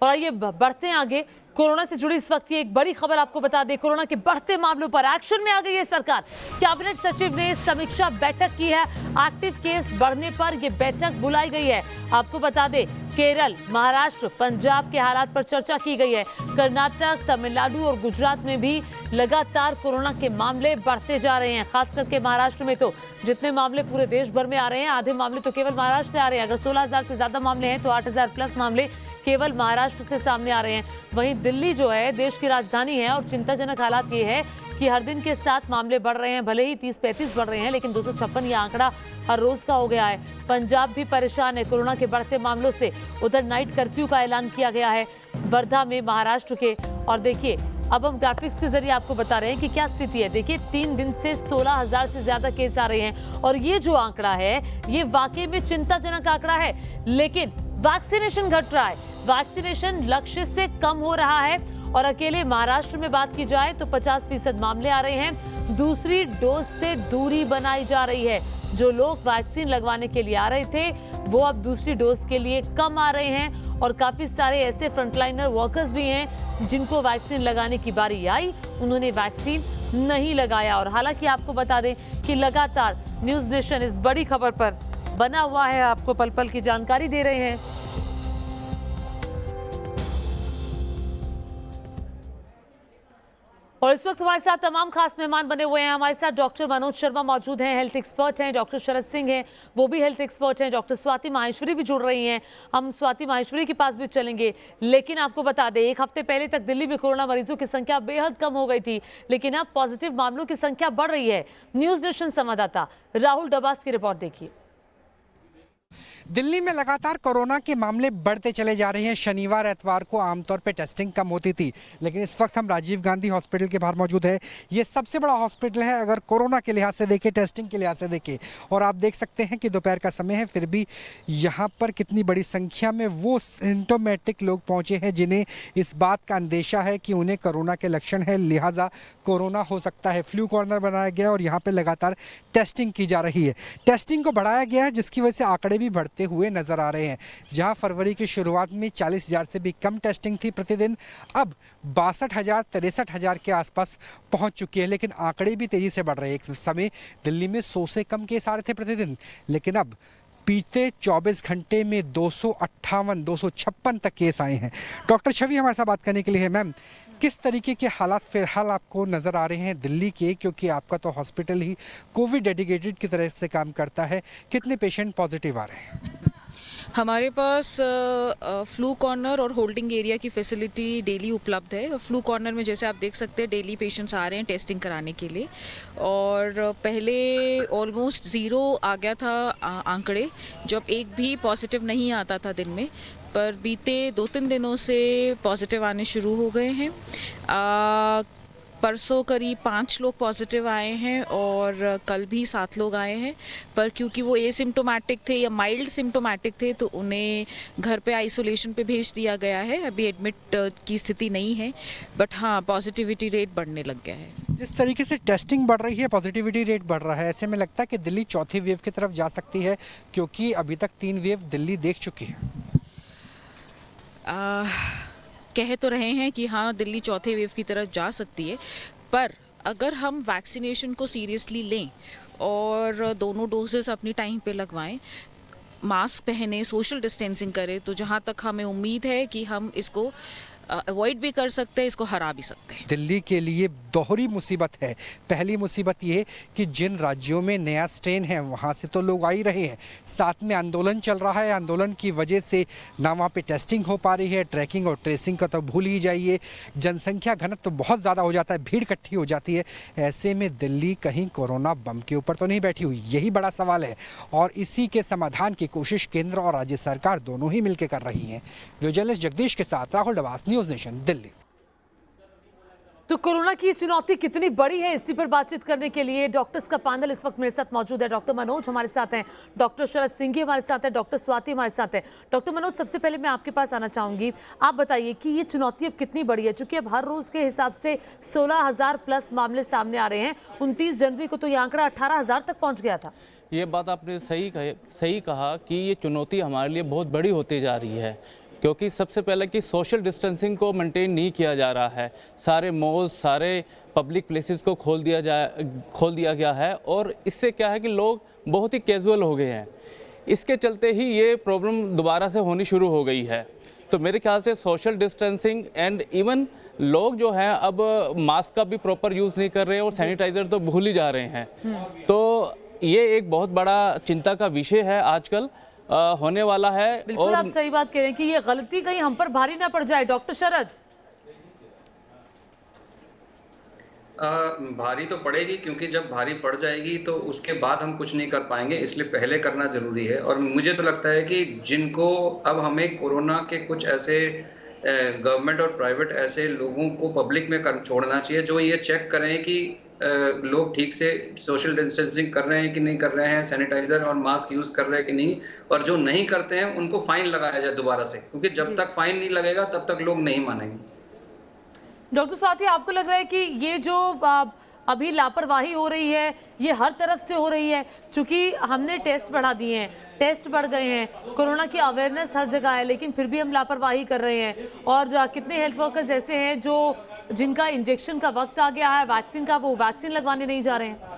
और आइए बढ़ते हैं आगे। कोरोना से जुड़ी इस वक्त की एक बड़ी खबर आपको बता दें। कोरोना के बढ़ते मामलों पर एक्शन में आ गई है सरकार। कैबिनेट सचिव ने समीक्षा बैठक की है। एक्टिव केस बढ़ने पर यह बैठक बुलाई गई है। आपको बता दें, केरल, महाराष्ट्र, पंजाब के हालात पर चर्चा की गई है। कर्नाटक, तमिलनाडु और गुजरात में भी लगातार कोरोना के मामले बढ़ते जा रहे हैं। खास करके महाराष्ट्र में तो जितने मामले पूरे देश भर में आ रहे हैं, आधे मामले तो केवल महाराष्ट्र से आ रहे हैं। अगर 16,000 से ज्यादा मामले हैं तो 8,000 प्लस मामले केवल महाराष्ट्र से सामने आ रहे हैं। वहीं दिल्ली जो है देश की राजधानी है और चिंताजनक हालात ये है कि हर दिन के साथ मामले बढ़ रहे हैं। भले ही 30-35 बढ़ रहे हैं, लेकिन 256 ये आंकड़ा हर रोज का हो गया है। पंजाब भी परेशान है कोरोना के बढ़ते मामलों से। उधर नाइट कर्फ्यू का ऐलान किया गया है वर्धा में, महाराष्ट्र के। और देखिए, अब हम ग्राफिक्स के जरिए आपको बता रहे हैं कि क्या स्थिति है। देखिए, 3 दिन से 16,000 से ज्यादा केस आ रहे हैं और ये जो आंकड़ा है ये वाकई में चिंताजनक आंकड़ा है। लेकिन वैक्सीनेशन घट रहा है, वैक्सीनेशन लक्ष्य से कम हो रहा है। और अकेले महाराष्ट्र में बात की जाए तो 50% मामले आ रहे हैं। दूसरी डोज से दूरी बनाई जा रही है। जो लोग वैक्सीन लगवाने के लिए आ रहे थे वो अब दूसरी डोज के लिए कम आ रहे हैं। और काफी सारे ऐसे फ्रंटलाइनर वर्कर्स भी हैं जिनको वैक्सीन लगाने की बारी आई, उन्होंने वैक्सीन नहीं लगाया। और हालांकि आपको बता दें कि लगातार न्यूज नेशन इस बड़ी खबर पर बना हुआ है, आपको पल पल की जानकारी दे रहे हैं। और इस वक्त हमारे साथ तमाम खास मेहमान बने हुए हैं। हमारे साथ डॉक्टर मनोज शर्मा मौजूद हैं, हेल्थ एक्सपर्ट हैं। डॉक्टर शरद सिंह हैं, वो भी हेल्थ एक्सपर्ट हैं। डॉक्टर स्वाति माहेश्वरी भी जुड़ रही हैं, हम स्वाति माहेश्वरी के पास भी चलेंगे। लेकिन आपको बता दें, एक हफ्ते पहले तक दिल्ली में कोरोना मरीजों की संख्या बेहद कम हो गई थी, लेकिन अब पॉजिटिव मामलों की संख्या बढ़ रही है। न्यूज नेशन संवाददाता राहुल डबास की रिपोर्ट देखिए। दिल्ली में लगातार कोरोना के मामले बढ़ते चले जा रहे हैं। शनिवार एतवार को आमतौर पे टेस्टिंग कम होती थी, लेकिन इस वक्त हम राजीव गांधी हॉस्पिटल के बाहर मौजूद है। ये सबसे बड़ा हॉस्पिटल है अगर कोरोना के लिहाज से देखें, टेस्टिंग के लिहाज से देखें। और आप देख सकते हैं कि दोपहर का समय है, फिर भी यहाँ पर कितनी बड़ी संख्या में वो सिम्टोमेटिक लोग पहुँचे हैं जिन्हें इस बात का अंदेशा है कि उन्हें कोरोना के लक्षण है, लिहाजा कोरोना हो सकता है। फ्लू कॉर्नर बनाया गया और यहाँ पर लगातार टेस्टिंग की जा रही है। टेस्टिंग को बढ़ाया गया है जिसकी वजह से आंकड़े भी बढ़ते हुए नजर आ रहे हैं। जहां फरवरी की शुरुआत में 40,000 से भी कम टेस्टिंग थी प्रतिदिन, अब 62,000 63,000 के आसपास पहुंच चुकी है। लेकिन आंकड़े भी तेजी से बढ़ रहे हैं। एक समय दिल्ली में 100 से कम केस आ रहे थे प्रतिदिन, लेकिन अब बीते 24 घंटे में 258 256 तक केस आए हैं। डॉक्टर छवि हमारे साथ बात करने के लिए है। मैम, किस तरीके के हालात फिलहाल आपको नज़र आ रहे हैं दिल्ली के, क्योंकि आपका तो हॉस्पिटल ही कोविड डेडिकेटेड की तरह से काम करता है। कितने पेशेंट पॉजिटिव आ रहे हैं? हमारे पास फ्लू कॉर्नर और होल्डिंग एरिया की फैसिलिटी डेली उपलब्ध है। फ्लू कॉर्नर में जैसे आप देख सकते हैं डेली पेशेंट्स आ रहे हैं टेस्टिंग कराने के लिए। और पहले ऑलमोस्ट 0 आ गया था आंकड़े, जब एक भी पॉजिटिव नहीं आता था दिन में। पर बीते 2-3 दिनों से पॉजिटिव आने शुरू हो गए हैं। परसों करीब 5 लोग पॉजिटिव आए हैं और कल भी 7 लोग आए हैं। पर क्योंकि वो एसिम्टोमेटिक थे या माइल्ड सिम्टोमेटिक थे तो उन्हें घर पे आइसोलेशन पे भेज दिया गया है। अभी एडमिट की स्थिति नहीं है, बट हाँ पॉजिटिविटी रेट बढ़ने लग गया है। जिस तरीके से टेस्टिंग बढ़ रही है, पॉजिटिविटी रेट बढ़ रहा है, ऐसे में लगता है कि दिल्ली चौथी वेव की तरफ जा सकती है, क्योंकि अभी तक 3 वेव दिल्ली देख चुकी है। कह तो रहे हैं कि हाँ दिल्ली चौथे वेव की तरफ जा सकती है, पर अगर हम वैक्सीनेशन को सीरियसली लें और दोनों डोजेस अपनी टाइम पे लगवाएं, मास्क पहने, सोशल डिस्टेंसिंग करें, तो जहाँ तक हमें उम्मीद है कि हम इसको अवॉइड भी कर सकते हैं, इसको हरा भी सकते हैं। दिल्ली के लिए दोहरी मुसीबत है। पहली मुसीबत ये कि जिन राज्यों में नया स्ट्रेन है वहाँ से तो लोग आ ही रहे हैं, साथ में आंदोलन चल रहा है। आंदोलन की वजह से ना वहाँ पे टेस्टिंग हो पा रही है, ट्रैकिंग और ट्रेसिंग का तो भूल ही जाइए। जनसंख्या घनत्व तो बहुत ज़्यादा हो जाता है, भीड़ इकट्ठी हो जाती है। ऐसे में दिल्ली कहीं कोरोना बम के ऊपर तो नहीं बैठी हुई, यही बड़ा सवाल है। और इसी के समाधान की कोशिश केंद्र और राज्य सरकार दोनों ही मिलकर कर रही हैं। वीडियो जर्नलिस्ट जगदीश के साथ राहुल डबास, न्यूज़ नेशन, दिल्ली। तो कोरोना की चुनौती कितनी बड़ी है, इसी पर बातचीत करने के लिए डॉक्टर्स का पैनल इस वक्त मेरे साथ मौजूद है। डॉक्टर मनोज हमारे साथ हैं, डॉक्टर शरद सिंह हमारे साथ हैं, डॉक्टर स्वाति हमारे साथ हैं। डॉक्टर मनोज, सबसे पहले मैं आपके पास आना चाहूंगी। आप बताइए कि ये चुनौती अब कितनी बड़ी है, क्योंकि अब हर रोज के हिसाब से 16,000 प्लस मामले सामने आ रहे हैं। 29 जनवरी को तो ये आंकड़ा 18,000 तक पहुंच गया था। ये बात आपने सही कहा कि ये चुनौती हमारे लिए बहुत बड़ी होती जा रही है। क्योंकि सबसे पहले कि सोशल डिस्टेंसिंग को मेंटेन नहीं किया जा रहा है। सारे मॉल्स, सारे पब्लिक प्लेसेस को खोल दिया गया है और इससे क्या है कि लोग बहुत ही कैजुअल हो गए हैं। इसके चलते ही ये प्रॉब्लम दोबारा से होनी शुरू हो गई है। तो मेरे ख्याल से सोशल डिस्टेंसिंग एंड इवन लोग जो हैं अब मास्क का भी प्रॉपर यूज़ नहीं कर रहे हैं और सैनिटाइज़र तो भूल ही जा रहे हैं। तो ये एक बहुत बड़ा चिंता का विषय है आजकल होने वाला है। बिल्कुल, आप सही बात कह रहे हैं कि ये गलती कहीं हम पर भारी ना पड़ जाए। डॉक्टर शरद, भारी तो पड़ेगी, क्योंकि जब भारी पड़ जाएगी तो उसके बाद हम कुछ नहीं कर पाएंगे, इसलिए पहले करना जरूरी है। और मुझे तो लगता है कि जिनको अब हमें कोरोना के कुछ ऐसे गवर्नमेंट और प्राइवेट ऐसे लोगों को पब्लिक में छोड़ना चाहिए जो ये चेक करें कि लोग ठीक से सोशल डिस्टेंसिंग कर रहे हैं कि नहीं कर रहे हैं, सैनिटाइजर और मास्क यूज कर रहे हैं कि नहीं, और जो नहीं करते हैं उनको फाइन लगाया जाए दोबारा से, क्योंकि जब तक फाइन नहीं लगेगा तब तक लोग नहीं मानेंगे। डॉक्टर स्वाति, आपको लग रहा है कि ये जो अभी लापरवाही हो रही है ये हर तरफ से हो रही है? क्योंकि हमने टेस्ट बढ़ा दिए हैं, टेस्ट बढ़ गए हैं, कोरोना की अवेयरनेस हर जगह है, लेकिन फिर भी हम लापरवाही कर रहे हैं। और कितने हेल्थ वर्कर्स ऐसे हैं जो जिनका इंजेक्शन का वक्त आ गया है वैक्सीन का, वो वैक्सीन लगवाने नहीं जा रहे हैं।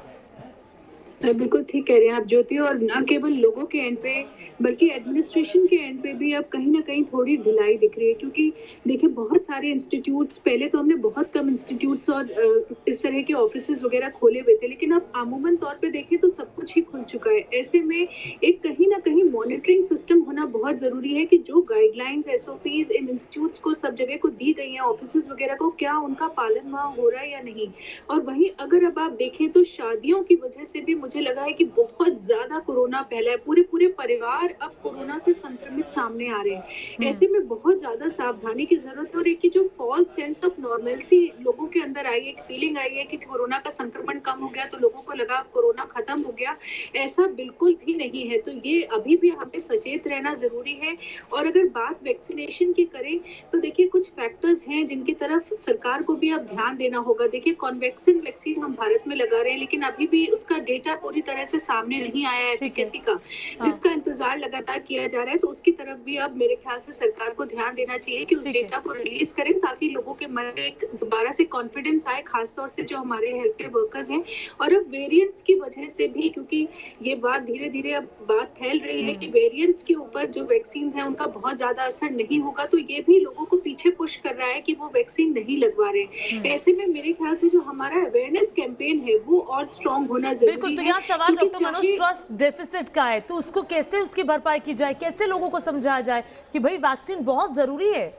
बिल्कुल ठीक कह रहे हैं आप ज्योति, और न केवल लोगों के एंड पे बल्कि एडमिनिस्ट्रेशन के एंड पे भी अब कहीं ना कहीं थोड़ी ढिलाई दिख रही है। क्योंकि देखिए बहुत सारे इंस्टीट्यूट्स, पहले तो हमने बहुत कम इंस्टीट्यूट्स और इस तरह के ऑफिसेज वगैरह खोले हुए थे, लेकिन अब आमूमन तौर पे देखें तो सब कुछ ही खुल चुका है। ऐसे में एक कहीं ना कहीं मॉनिटरिंग सिस्टम होना बहुत जरूरी है कि जो गाइडलाइंस SOPs इन इंस्टीट्यूट्स को सब जगह को दी गई है, ऑफिसेज वगैरह को, क्या उनका पालन वहाँ हो रहा है या नहीं। और वहीं अगर अब आप देखें तो शादियों की वजह से भी मुझे लगा है कि बहुत ज्यादा कोरोना फैला है, पूरे परिवार अब कोरोना से संक्रमित सामने आ रहे हैं। ऐसे में बहुत ज्यादा सावधानी की जरूरत हो रही है कि जो फॉल्स सेंस ऑफ नॉर्मलसी लोगों के अंदर आई है, एक फीलिंग आई है कि कोरोना का संक्रमण कम हो गया तो लोगों को लगा कोरोना खत्म हो गया, ऐसा बिल्कुल भी नहीं है। तो ये अभी भी हमें सचेत रहना जरूरी है। और अगर बात वैक्सीनेशन की करें तो देखिए कुछ फैक्टर्स हैं जिनकी तरफ सरकार को भी अब ध्यान देना होगा। देखिए कॉन्वैक्सिन वैक्सीन हम भारत में लगा रहे हैं, लेकिन अभी भी उसका डेटा पूरी तरह से सामने नहीं आया है एफिकेसी का, जिसका इंतजार लगातार किया जा रहा है। तो उसकी तरफ भी अब मेरे ख्याल से सरकार को ध्यान देना चाहिए कि उस डेटा को रिलीज करें, ताकि लोगों के मन में एक दोबारा से कॉन्फिडेंस आए, खासतौर से जो हमारे हेल्थ केयर वर्कर्स हैं। और अब वेरिएंट्स की वजह से भी, क्योंकि ये बात धीरे धीरे अब बात फैल रही है कि वेरिएंट्स के ऊपर जो वैक्सीन है उनका बहुत ज्यादा असर नहीं होगा, तो ये भी लोगों को पीछे पुश कर रहा है कि वो वैक्सीन नहीं लगवा रहे। ऐसे में मेरे ख्याल से जो हमारा अवेयरनेस कैंपेन है वो और स्ट्रॉन्ग होना जरूरी है। बिल्कुल, तो यहाँ सवाल डॉक्टर मनोज ट्रस्ट डेफिसिट का है, तो उसको कैसे उसकी भरपाई की जाए, कैसे लोगों को समझाया जाए कि भाई वैक्सीन बहुत जरूरी है?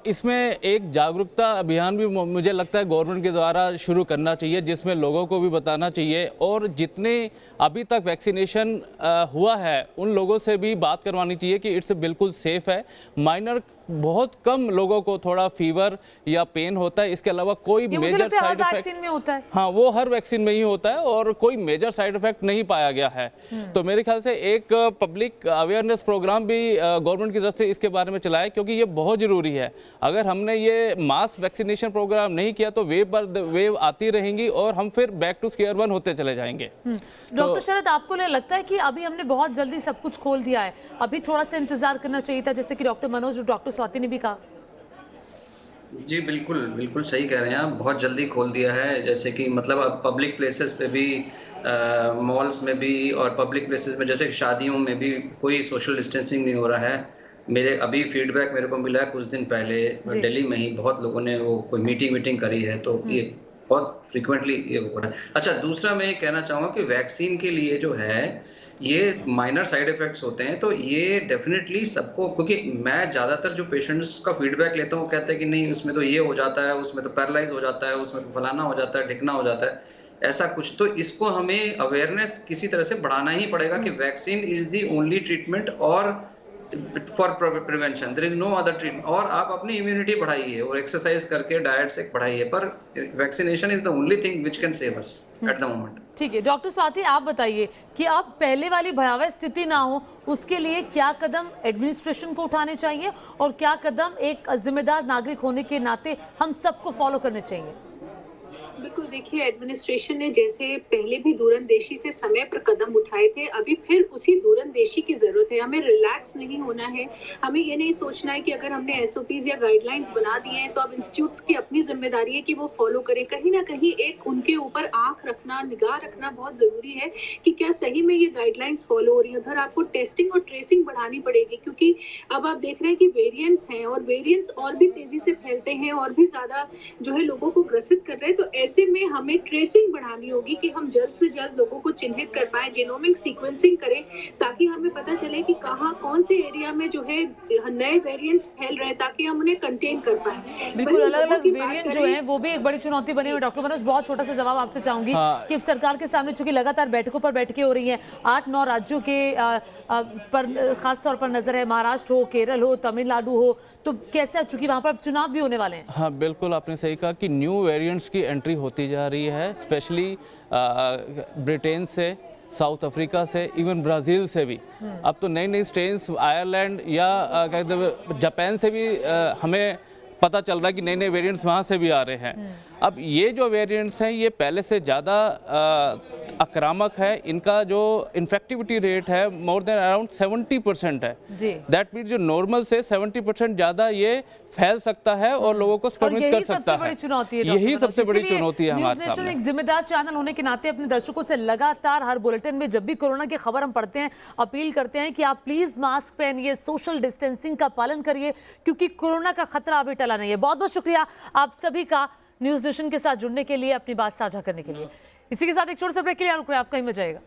इसमें एक जागरूकता अभियान भी मुझे लगता है गवर्नमेंट के द्वारा शुरू करना चाहिए, जिसमें लोगों को भी बताना चाहिए और जितने अभी तक वैक्सीनेशन हुआ है उन लोगों से भी बात करवानी चाहिए कि इट्स बिल्कुल सेफ है। माइनर बहुत कम लोगों को थोड़ा फीवर या पेन होता है, इसके अलावा कोई मेजर साइड इफेक्ट में होता है। हाँ, वो हर वैक्सीन में ही होता है और कोई मेजर साइड इफेक्ट नहीं पाया गया है। तो मेरे ख्याल से एक पब्लिक अवेयरनेस प्रोग्राम भी गवर्नमेंट की तरफ से इसके बारे में चलाया, क्योंकि ये बहुत जरूरी है। अगर हमने ये मास वैक्सीनेशन प्रोग्राम नहीं किया तो वेव पर वेव आती रहेंगी और हम फिर बैक टू स्क्वायर वन होते चले जाएंगे। डॉक्टर शरद, आपको लगता है कि अभी हमने बहुत जल्दी सब कुछ खोल दिया है, अभी थोड़ा सा इंतजार करना चाहिए था, जैसे कि डॉक्टर मनोज और डॉक्टर स्वाति ने भी कहा? जी बिल्कुल सही कह रहे हैं आप, बहुत जल्दी खोल दिया है। जैसे कि मतलब अब पब्लिक प्लेसेस पे भी, मॉल्स में भी और पब्लिक प्लेसेस में, जैसे शादियों में भी कोई सोशल डिस्टेंसिंग नहीं हो रहा है। मेरे अभी फीडबैक मेरे को मिला है कुछ दिन पहले, दिल्ली में ही बहुत लोगों ने वो कोई मीटिंग करी है, तो ये बहुत फ्रीक्वेंटली ये हो रहा है। अच्छा, दूसरा मैं ये कहना चाहूँगा कि वैक्सीन के लिए जो है ये माइनर साइड इफेक्ट्स होते हैं, तो ये डेफिनेटली सबको, क्योंकि मैं ज़्यादातर जो पेशेंट्स का फीडबैक लेता हूँ कहते हैं कि नहीं उसमें तो ये हो जाता है, उसमें तो पैरालाइज हो जाता है, उसमें तो फलाना हो जाता है, ढिकना हो जाता है, ऐसा कुछ। तो इसको हमें अवेयरनेस किसी तरह से बढ़ाना ही पड़ेगा कि vaccine is the only treatment और for prevention, there is no other treatment. और आप अपनी इम्यूनिटी बढ़ाइए और एक्सरसाइज करके डाइट से बढ़ाइए, पर vaccination is the only thing which can save us at the moment. ठीक है डॉक्टर स्वाति, आप बताइए कि अब पहले वाली भयावह स्थिति ना हो उसके लिए क्या कदम एडमिनिस्ट्रेशन को उठाने चाहिए और क्या कदम एक जिम्मेदार नागरिक होने के नाते हम सबको फॉलो करने चाहिए? बिल्कुल, देखिए एडमिनिस्ट्रेशन ने जैसे पहले भी दूरंदेशी से समय पर कदम उठाए थे, अभी फिर उसी दूरंदेशी की ज़रूरत है। हमें रिलैक्स नहीं होना है, हमें ये नहीं सोचना है कि अगर हमने एसओपीज़ या गाइडलाइंस बना दिए हैं, तो अब इंस्टीट्यूट्स की अपनी ज़िम्मेदारी है कि वो फ़ॉलो करें। कहीं न कहीं एक उनके ऊपर आँख रखना, निगाह रखना बहुत ज़रूरी है कि क्या सही में ये गाइडलाइंस फ़ॉलो हो रही है। उधर आपको टेस्टिंग और ट्रेसिंग बढ़ानी पड़ेगी, क्योंकि अब आप देख रहे हैं कि वेरिएंट्स हैं और वेरिएंट्स और भी तेज़ी से फैलते हैं और भी ज़्यादा जो है लोगों को ग्रसित कर रहे हैं। तो ऐसे में हमें ट्रेसिंग बढ़ानी होगी कि हम जल्द से जल्द लोगों को चिन्हित कर पाएं, जीनोमिक सीक्वेंसिंग करें, ताकि हमें पता चले कि कहाँ कौन से एरिया में जो है नए वेरिएंट्स फैल रहे हैं, ताकि हम उन्हें कंटेन कर पाएं। बिल्कुल, वहीं अलग लोगों अलग की बात वेरिएंट जो करें- है वो भी एक बड़ी चुनौती बनी हुई है। डॉक्टर मनोज, बहुत छोटा सा जवाब आपसे चाहूंगी हाँ। कि सरकार के सामने चूंकि लगातार बैठकों पर बैठकें हो रही हैं, 8-9 राज्यों के पर खास तौर पर नजर है, महाराष्ट्र हो, केरल हो, तमिलनाडु हो, तो कैसे, चूंकि वहां पर चुनाव भी होने वाले हैं। हाँ बिल्कुल, आपने सही कहा कि न्यू वेरिएंट्स की एंट्री होती जा रही है, स्पेशली ब्रिटेन से, साउथ अफ्रीका से, इवन ब्राज़ील से भी। अब तो नई नई स्ट्रेन्स आयरलैंड या कहते हैं जापान से भी हमें पता चल रहा है कि नए नए वेरिएंट्स वहाँ से भी आ रहे हैं। अब ये जो वेरिएंट्स हैं ये पहले से ज़्यादा आक्रामक है, इनका जो इन्फेक्टिविटी रेट है मोर देन अराउंड 70% है। जी। दैट मीन्स जो नॉर्मल से 70% ज़्यादा ये फैल सकता है और लोगों को संक्रमित कर सकता है। बड़ी चुनौती है, यही सबसे बड़ी चुनौती है न्यूज़ हमारे नेशन सामने। एक जिम्मेदार चैनल होने के नाते अपने दर्शकों से लगातार हर बुलेटिन में जब भी कोरोना की खबर हम पढ़ते हैं, अपील करते हैं कि आप प्लीज मास्क पहनिए, सोशल डिस्टेंसिंग का पालन करिए, क्योंकि कोरोना का खतरा अभी टला नहीं है। बहुत बहुत शुक्रिया आप सभी का न्यूज़ नेशन के साथ जुड़ने के लिए, अपनी बात साझा करने के लिए। इसी के साथ एक छोटे से ब्रेक के लिए रुक रहे हैं, आप कहीं मत जाइएगा।